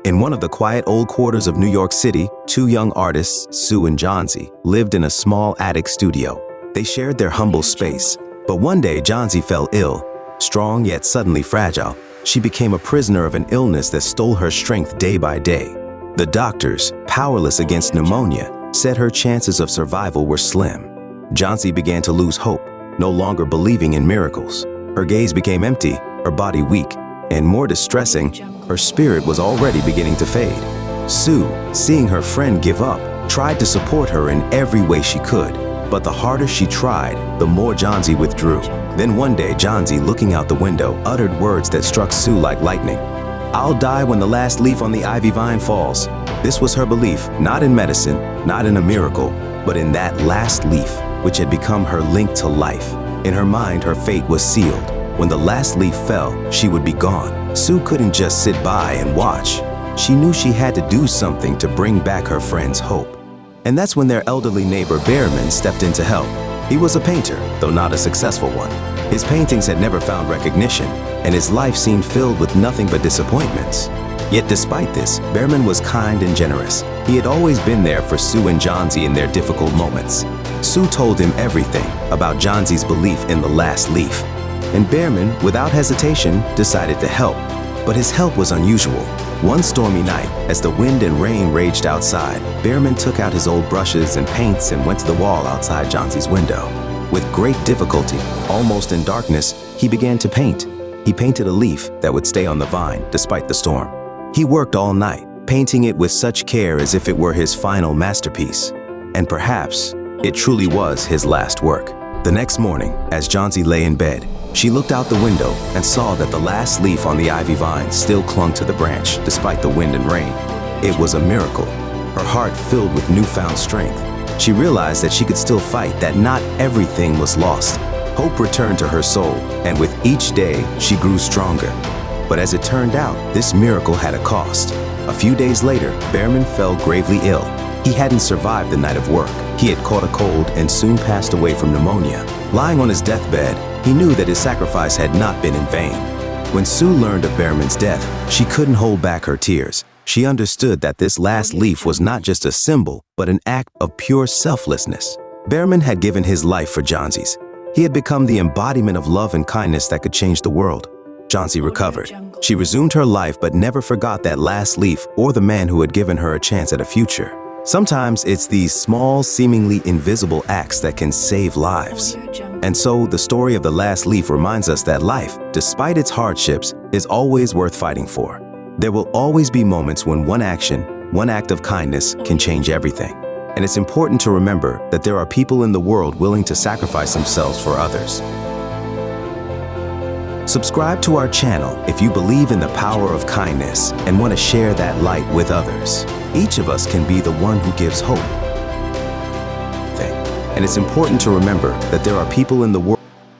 In one of the quiet old quarters of New York City, two young artists, Sue and Johnsy, lived in a small attic studio. They shared their humble space. But one day, Johnsy fell ill. Strong yet suddenly fragile, she became a prisoner of an illness that stole her strength day by day. The doctors, powerless against pneumonia, said her chances of survival were slim. Johnsy began to lose hope, no longer believing in miracles. Her gaze became empty, her body weak, and more distressing, her spirit was already beginning to fade. Sue, seeing her friend give up, tried to support her in every way she could. But the harder she tried, the more Johnsy withdrew. Then one day, Johnsy, looking out the window, uttered words that struck Sue like lightning. "I'll die when the last leaf on the ivy vine falls." This was her belief, not in medicine, not in a miracle, but in that last leaf, which had become her link to life. In her mind, her fate was sealed. When the last leaf fell, she would be gone. Sue couldn't just sit by and watch. She knew she had to do something to bring back her friend's hope. And that's when their elderly neighbor Behrman stepped in to help. He was a painter, though not a successful one. His paintings had never found recognition, and his life seemed filled with nothing but disappointments. Yet despite this, Behrman was kind and generous. He had always been there for Sue and Johnsy in their difficult moments. Sue told him everything about Johnsy's belief in the last leaf. And Behrman, without hesitation, decided to help. But his help was unusual. One stormy night, as the wind and rain raged outside, Behrman took out his old brushes and paints and went to the wall outside Johnsy's window. With great difficulty, almost in darkness, he began to paint. He painted a leaf that would stay on the vine despite the storm. He worked all night, painting it with such care as if it were his final masterpiece. And perhaps it truly was his last work. The next morning, as Johnsy lay in bed, she looked out the window and saw that the last leaf on the ivy vine still clung to the branch despite the wind and rain. It was a miracle. Her heart filled with newfound strength. She realized that she could still fight, that not everything was lost. Hope returned to her soul, and with each day, she grew stronger. But as it turned out, this miracle had a cost. A few days later, Behrman fell gravely ill. He hadn't survived the night of work. He had caught a cold and soon passed away from pneumonia. Lying on his deathbed, he knew that his sacrifice had not been in vain. When Sue learned of Behrman's death, she couldn't hold back her tears. She understood that this last leaf was not just a symbol, but an act of pure selflessness. Behrman had given his life for Johnsy's. He had become the embodiment of love and kindness that could change the world. Johnsy recovered. She resumed her life but never forgot that last leaf or the man who had given her a chance at a future. Sometimes it's these small, seemingly invisible acts that can save lives. And so the story of the last leaf reminds us that life, despite its hardships, is always worth fighting for. There will always be moments when one action, one act of kindness can change everything. And it's important to remember that there are people in the world willing to sacrifice themselves for others. Subscribe to our channel if you believe in the power of kindness and want to share that light with others. Each of us can be the one who gives hope. And it's important to remember that there are people in the world